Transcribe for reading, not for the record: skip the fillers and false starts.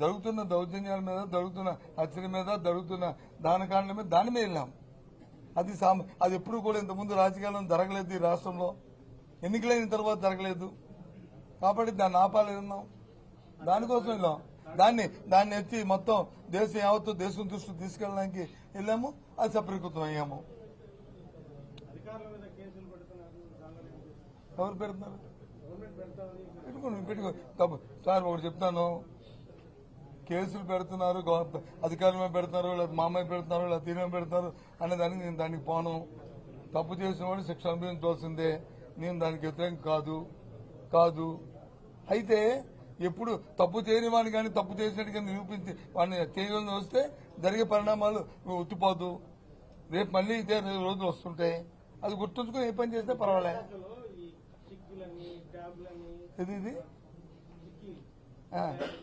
జరుగుతున్న దౌర్జన్యాల మీద, జరుగుతున్న హత్యల మీద, జరుగుతున్న దానకాండల మీద దాని మీద వెళ్ళాం. అది ఎప్పుడు కూడా ఇంతకుముందు రాజకీయాల్లో జరగలేదు ఈ రాష్ట్రంలో, ఎన్నికలైన తర్వాత జరగలేదు. కాబట్టి దాన్ని ఆపాలన్నాం, దానికోసం వెళ్ళాం. దాన్ని ఎత్తి మొత్తం దేశం యావత్తు దేశం దృష్టికి తీసుకెళ్ళడానికి వెళ్ళాము. అది సఫలీకృతం అయ్యాము. ఎవరు పెడుతున్నారు? పెట్టుకో సార్, ఒకటి చెప్తాను, కేసులు పెడుతున్నారు, అధికారుల పెడుతున్నారు, లేదా మామయ్య పెడుతున్నారు, లేదా తీరం పెడుతున్నారు అనేదానికి నేను దానికి పోను. తప్పు చేసిన వాడు శిక్ష అనుభవించవలసిందే. నేను దానికి వ్యతిరేకం కాదు. అయితే ఎప్పుడు తప్పు చేయని వాడిని కానీ తప్పు చేసినట్టుగా నిరూపించి వాడిని చేయడం వస్తే జరిగే పరిణామాలు ఉత్తిపోదు. రేపు మళ్ళీ ఇదే రోజులు వస్తుంటాయి. అది గుర్తుంచుకుని ఏ పని చేస్తే పర్వాలే. ఇది